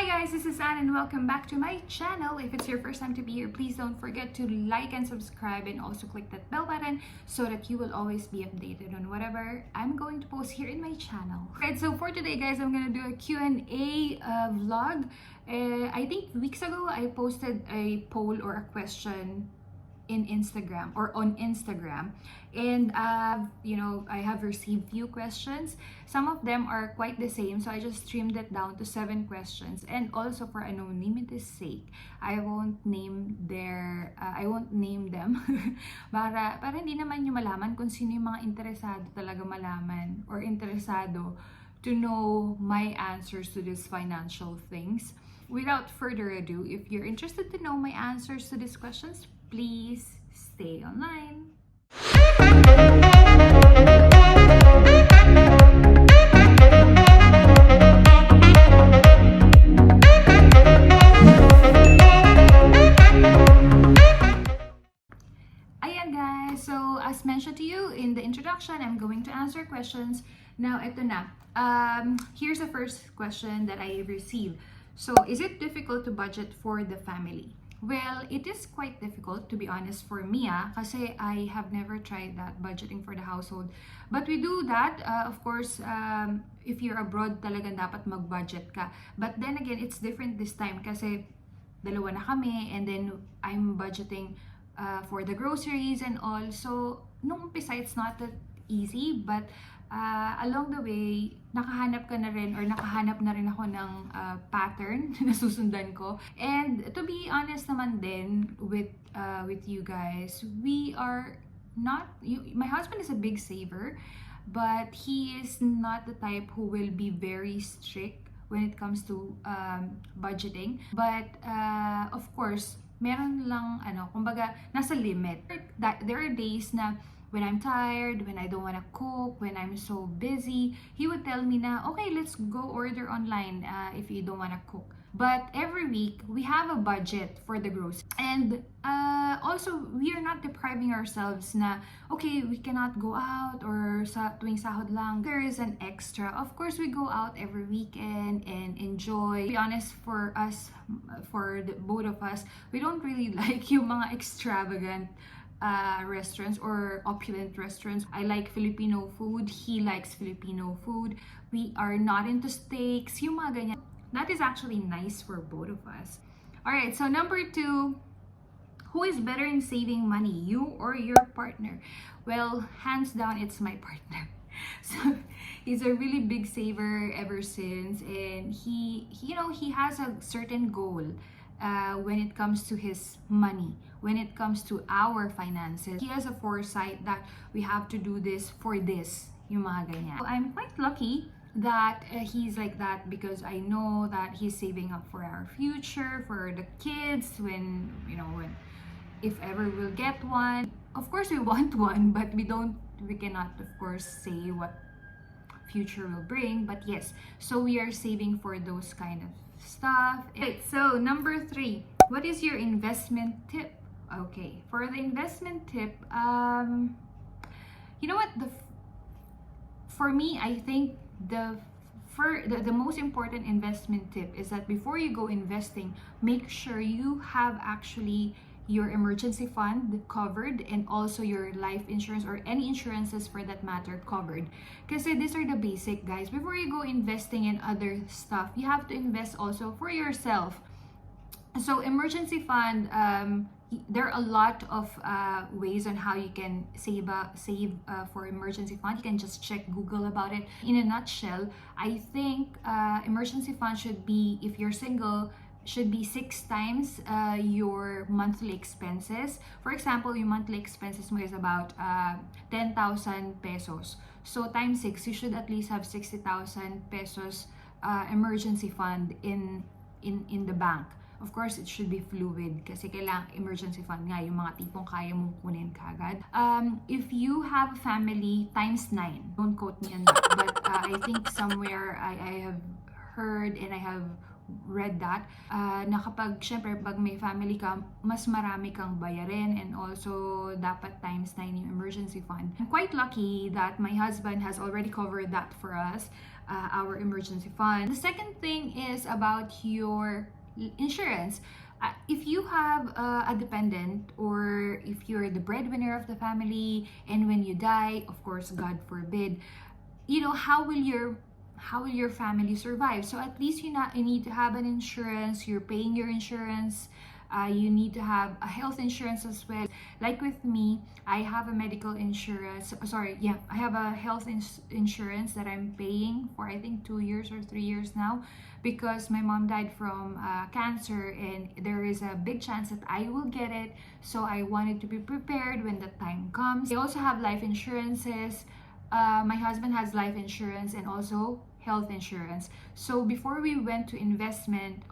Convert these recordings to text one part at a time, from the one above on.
Hi guys, this is Anne and welcome back to my channel. If it's your first time to be here, please don't forget to like and subscribe and also click that bell button so that you will always be updated on whatever I'm going to post here in my channel. Alright, so for today guys, I'm gonna do a Q&A vlog. I think weeks ago I posted a poll or a question in Instagram or on Instagram, and I have received few questions. Some of them are quite the same, so I just trimmed it down to 7 questions. And also for anonymity's sake, I won't name them para hindi naman nyo malaman kung sino yung mga interesado talaga malaman or interesado to know my answers to these financial things. Without further ado, if you're interested to know my answers to these questions, please stay online. Ayan guys, so as mentioned to you in the introduction, I'm going to answer questions. Now, ito na. Here's the first question that I received. So, is it difficult to budget for the family? Well, it is quite difficult, to be honest, for me, kasi I have never tried that, budgeting for the household. But we do that, of course, if you're abroad, talagang dapat mag-budget ka. But then again, it's different this time kasi dalawa na kami, and then I'm budgeting for the groceries and all. So, nung umpisa, it's not that easy, but along the way, nakahanap na rin ako ng pattern na susundan ko. And to be honest naman din with you guys, we are not, my husband is a big saver, but he is not the type who will be very strict when it comes to budgeting. But of course, meron lang kumbaga nasa limit. There are days na when I'm tired, when I don't want to cook, when I'm so busy, he would tell me na, okay, let's go order online if you don't want to cook. But every week, we have a budget for the groceries. And also, we are not depriving ourselves na, okay, we cannot go out or tuwing sahod lang. There is an extra. Of course, we go out every weekend and enjoy. To be honest, for us, for the both of us, we don't really like yung mga extravagant restaurants or opulent restaurants. I like Filipino food. He likes Filipino food. We are not into steaks. Yung mga ganyan. That is actually nice for both of us. Alright, so number 2. Who is better in saving money, you or your partner? Well, hands down, it's my partner. So he's a really big saver ever since, and he has a certain goal when it comes to his money, when it comes to our finances. He has a foresight that we have to do this for this, yung mga ganyan. So I'm quite lucky that he's like that, because I know that he's saving up for our future, for the kids, when if ever we'll get one. Of course we want one, but we cannot of course say what future will bring. But yes, so we are saving for those kind of stuff. Right, so number 3, what is your investment tip? Okay, for the investment tip, you know what, for me, I think the most important investment tip is that before you go investing, make sure you have actually your emergency fund covered, and also your life insurance or any insurances for that matter covered. Kasi these are the basic, guys. Before you go investing in other stuff, you have to invest also for yourself. So emergency fund, there are a lot of ways on how you can save for emergency fund. You can just check Google about it. In a nutshell, I think emergency fund should be, if you're single, should be 6 times your monthly expenses. For example, your monthly expenses mo is about 10,000 pesos. So times 6, you should at least have 60,000 pesos emergency fund in the bank. Of course, it should be fluid kasi kailangan emergency fund nga yung mga tipong kaya mong kunin kagad. If you have a family, times 9. Don't quote me on that. But I think somewhere I have heard and I have read that, na kapag, syempre, pag may family ka, mas marami kang bayarin, and also dapat times 9 yung emergency fund. I'm quite lucky that my husband has already covered that for us, our emergency fund. The second thing is about your insurance. If you have a dependent, or if you're the breadwinner of the family, and when you die, of course, God forbid, you know, how will your family survive? So at least you need to have an insurance. You're paying your insurance. You need to have a health insurance as well. Like with me, I have a medical insurance. I have a health insurance that I'm paying for, I think, 2 years or 3 years now, because my mom died from cancer, and there is a big chance that I will get it. So I wanted to be prepared when the time comes. I also have life insurances. My husband has life insurance and also health insurance. So before we went to investing,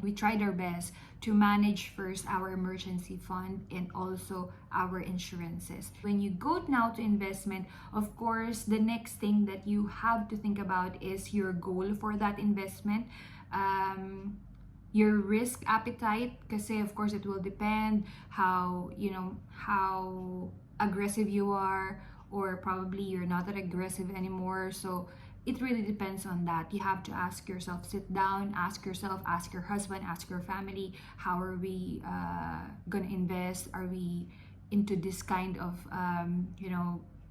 we tried our best to manage first our emergency fund and also our insurances. When you go now to investment, of course, the next thing that you have to think about is your goal for that investment. Your risk appetite, kasi of course it will depend how aggressive you are, or probably you're not that aggressive anymore. So it really depends on that. You have to ask yourself, sit down, ask yourself, ask your husband, ask your family, how are we gonna invest? Are we into this kind of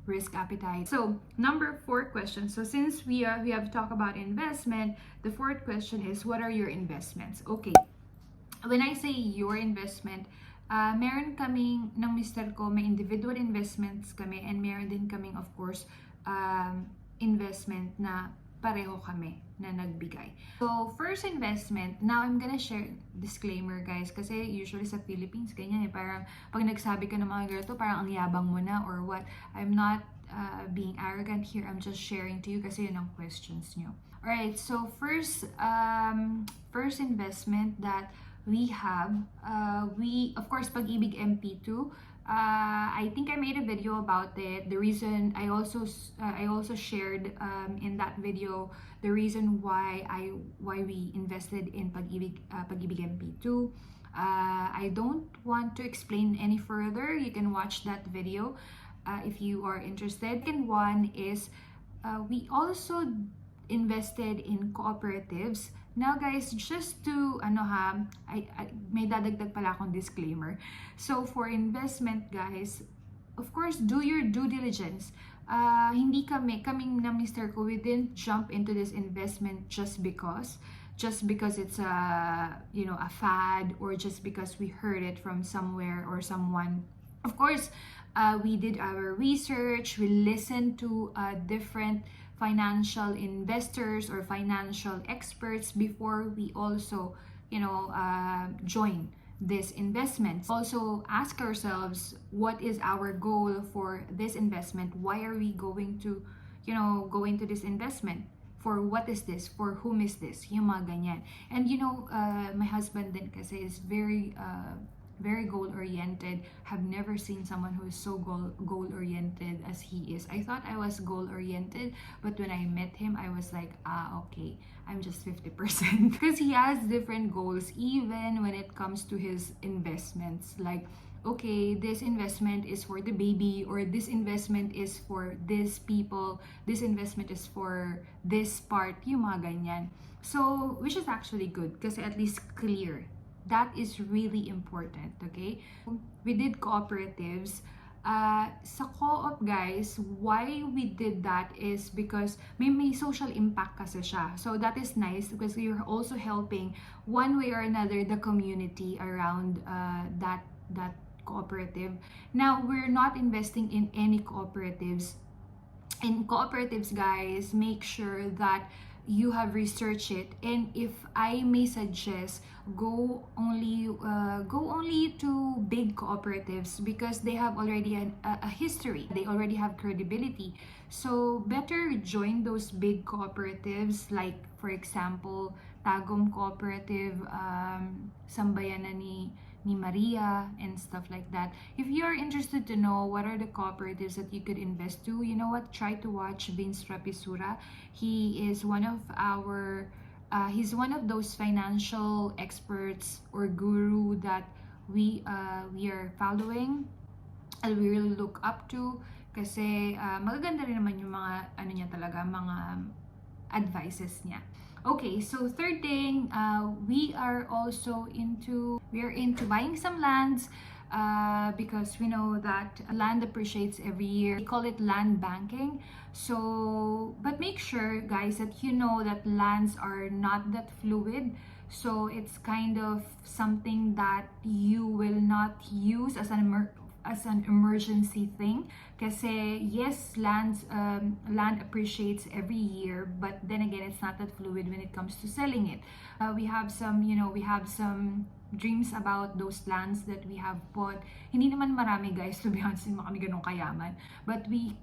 risk appetite? So number 4 question. So since we have talked about investment, the 4th question is, what are your investments? Okay, when I say your investment, meron kaming ng mister ko, may individual investments kami, and meron din kaming, of course, investment na pareho kami na nagbigay. So first investment, now I'm gonna share disclaimer, guys, kasi usually sa Philippines ganyan parang pag nagsabi ka ng mga ganito, parang ang yabang mo na or what. I'm not being arrogant here, I'm just sharing to you kasi yun ang questions nyo. Alright, so first investment that we have, of course, Pag-ibig MP2. I think I made a video about it. The reason I also shared in that video the reason why we invested in Pag-ibig MP2. I don't want to explain any further. You can watch that video if you are interested. Second one is we also invested in cooperatives. Now guys, just to may dadagdag pala akong disclaimer. So for investment, guys, of course, do your due diligence. Hindi kaming na mister ko, we didn't jump into this investment just because it's a fad, or just because we heard it from somewhere or someone. Of course, we did our research. We listened to different financial investors or financial experts before we also join this investment. Also ask ourselves, what is our goal for this investment? Why are we going to this investment? For what is this? For whom is this? Yung mga ganyan. And my husband din kasi is very goal-oriented. Have never seen someone who is so goal-oriented as he is. I thought I was goal-oriented, but when I met him, I was like, okay, I'm just 50%. Because he has different goals, even when it comes to his investments. Like, okay, this investment is for the baby, or this investment is for this people, this investment is for this part, yung mga ganyan. So, which is actually good, kasi at least clear. That is really important, okay? We did cooperatives. Sa co-op, guys, why we did that is because may social impact kasi siya. So that is nice because you're also helping one way or another the community around that cooperative. Now, we're not investing in any cooperatives. In cooperatives, guys, make sure that you have researched it, and if I may suggest, go only to big cooperatives, because they have already a history, they already have credibility. So better join those big cooperatives, like for example Tagum Cooperative, Sambayanan ni Maria, and stuff like that. If you're interested to know what are the cooperatives that you could invest to, you know what, try to watch Vince Rapisura. He is one of our He's one of those financial experts or guru that we are following and we really look up to kasi magaganda rin naman yung mga ano niya talaga, mga advices niya. Okay, so third thing, we are into buying some lands because we know that land appreciates every year. We call it land banking. So, but make sure, guys, that you know that lands are not that fluid. So it's kind of something that you will not use as an emergency thing. Kasi yes, land appreciates every year, but then again, it's not that fluid when it comes to selling it. We have some dreams about those lands that we have bought. Hindi naman marami, guys, to be honest, hindi kami ganun kayaman. But we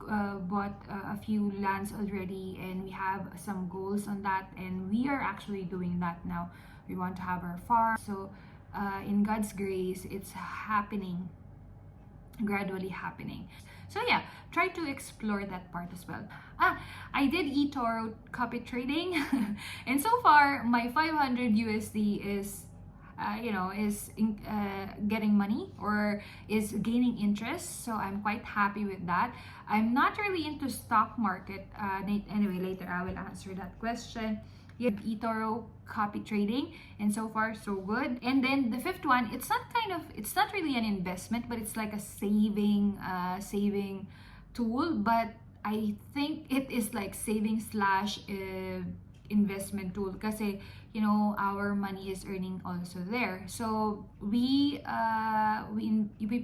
bought a few lands already and we have some goals on that, and we are actually doing that now. We want to have our farm. So in God's grace, it's happening, gradually happening. So yeah, try to explore that part as well. I did eToro copy trading and so far my 500 USD is getting money or is gaining interest, so I'm quite happy with that. I'm not really into stock market. Anyway, later I will answer that question. Yeah, eToro copy trading, and so far so good. And then the fifth one, it's not really an investment, but it's like a saving tool, but I think it is like saving slash investment tool kasi our money is earning also there. So we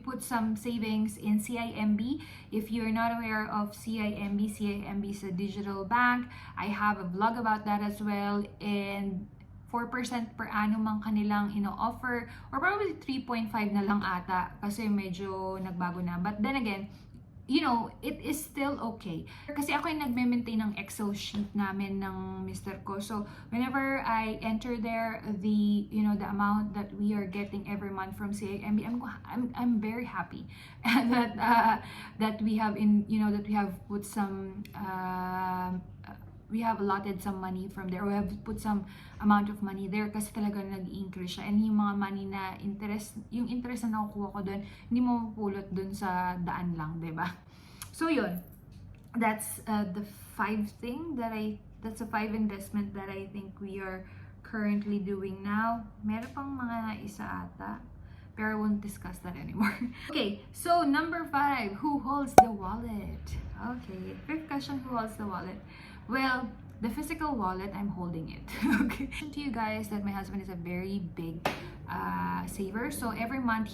put some savings in CIMB. If you're not aware of CIMB is a digital bank. I have a vlog about that as well, and 4% per annum ang kanilang ino-offer, or probably 3.5 na lang ata kasi medyo nagbago na. But then again, it is still okay. Kasi ako yung nagme-maintain ng Excel sheet namin ng Mr. ko. So, whenever I enter there, the amount that we are getting every month from CIMB, I'm very happy that we have put some we have allotted some money from there, or we have put some amount of money there kasi talaga nag-increase siya. And yung mga money na yung interest na nakukuha ko doon, hindi mo mapupulot doon sa daan lang, diba? So yun, that's the that's the 5 investment that I think we are currently doing now. Meron pang mga isa ata, pero I won't discuss that anymore. Okay, so number 5, who holds the wallet? Okay, 5th question, who holds the wallet? Well, the physical wallet, I'm holding it. Okay. To you guys that my husband is a very big saver. So every month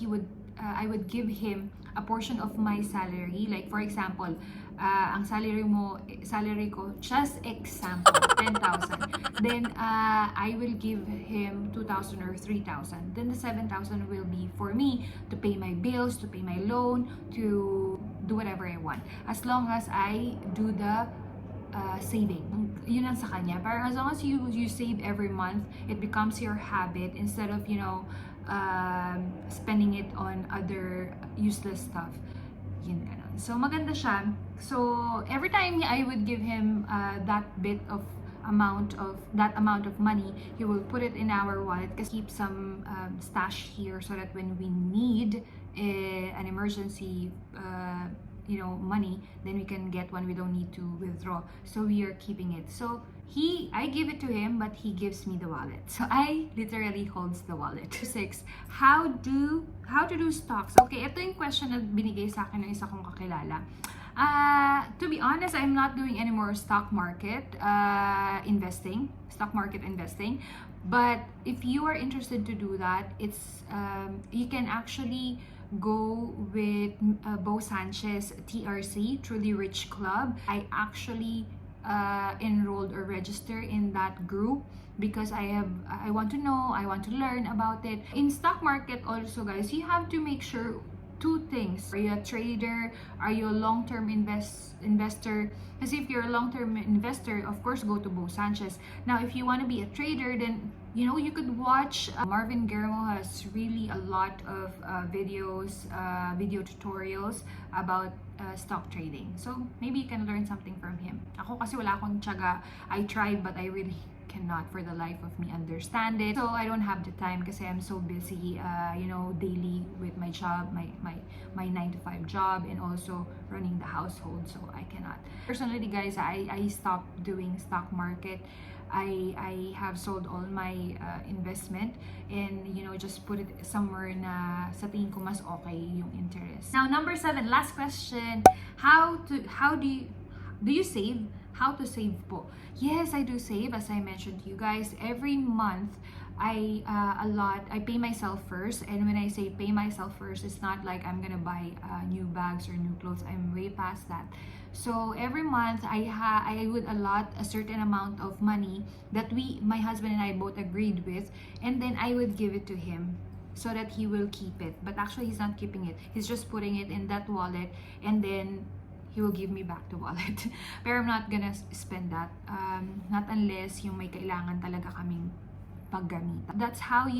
I would give him a portion of my salary. Like for example, ang salary ko, just example, 10,000. Then I will give him 2,000 or 3,000. Then the 7,000 will be for me to pay my bills, to pay my loan, to do whatever I want. As long as I do the saving. Yun ang sa kanya. Parang as long as you save every month, it becomes your habit instead of, spending it on other useless stuff. Yun ganun. So, maganda siya. So, every time I would give him that amount of money, he will put it in our wallet kasi keep some stash here so that when we need an emergency money, then we can get one. We don't need to withdraw, so we are keeping it. So I give it to him, but he gives me the wallet, so I literally holds the wallet. 6, how to do stocks? Okay, ito yung question na binigay sa akin ng isa kong kakilala. To be honest, I'm not doing any more stock market investing, but if you are interested to do that, it's you can actually go with Bo Sanchez TRC, Truly Rich Club. I actually enrolled or registered in that group because I want to know, I want to learn about it. In stock market also, guys, you have to make sure 2 things. Are you a trader? Are you a long-term investor? Because if you're a long-term investor, of course, go to Bo Sanchez. Now, if you want to be a trader, then you could watch Marvin Guermo has really a lot of video tutorials about stock trading. So maybe you can learn something from him. Ako kasi wala akong tiyaga. I tried but I really cannot for the life of me understand it. So I don't have the time kasi I'm so busy, you know, daily with my job, my 9 to 5 job, and also running the household. So I cannot. Personally, guys, I stopped doing stock market. I have sold all my investment and, you know, just put it somewhere na sa tingin ko mas okay yung interest. Now, number 7, last question. How do you save? How to save po? Yes, I do save. As I mentioned to you guys, every month I pay myself first. And when I say pay myself first, it's not like I'm gonna buy new bags or new clothes. I'm way past that. So every month I would allot a certain amount of money that my husband and I both agreed with, and then I would give it to him so that he will keep it. But actually, he's not keeping it. He's just putting it in that wallet, and then he will give me back the wallet. Pero I'm not gonna spend that. Not unless yung may kailangan talaga kaming paggamit. That's how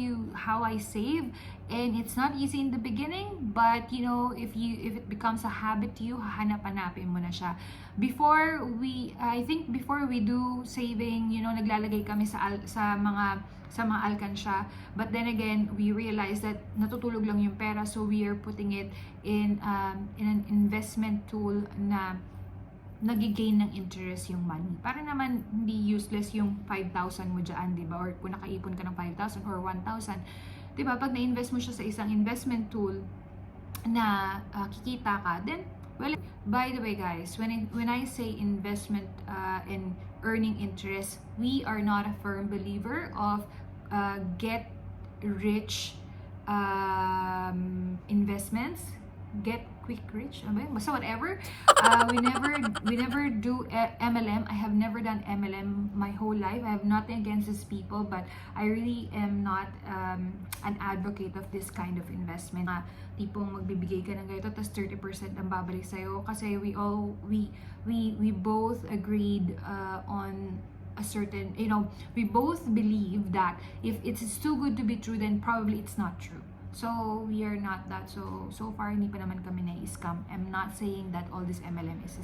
I save, and it's not easy in the beginning, but you know, if it becomes a habit to you, hahanap-hanapin mo na siya. I think before we do saving, you know, naglalagay kami sa mga alkansya, but then again, we realize that natutulog lang yung pera, so we are putting it in an investment tool na nagigain ng interest yung money. Para naman hindi useless yung 5,000 mo dyan, di ba? Or kung nakaipon ka ng 5,000 or 1,000, di ba? Pag na-invest mo siya sa isang investment tool na kikita ka, then, well, by the way guys, when I say investment and earning interest, we are not a firm believer of get rich investments, get quick rich, basta whatever. We never do MLM. I have never done MLM my whole life. I have nothing against these people, but I really am not an advocate of this kind of investment. Tipong magbibigay ka ng ganito tapos 30% ang babalik sa'yo, kasi we both agreed on a certain, you know, we both believe that if it's too good to be true, then probably it's not true. So we are not that. So far hindi pa naman kami na-scam. I'm not saying that all this MLM is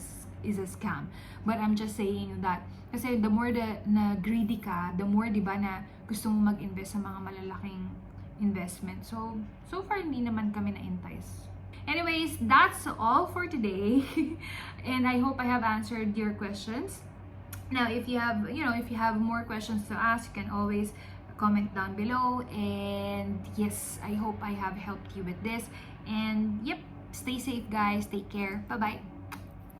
a scam, but I'm just saying that kasi the more na greedy ka, the more, di ba, na gusto mo mag-invest sa mga malalaking investment. So far hindi naman kami na-entice. Anyways, that's all for today. And I hope I have answered your questions. Now, if you have more questions to ask, you can always comment down below. And yes, I hope I have helped you with this. And yep, stay safe guys, take care, bye bye.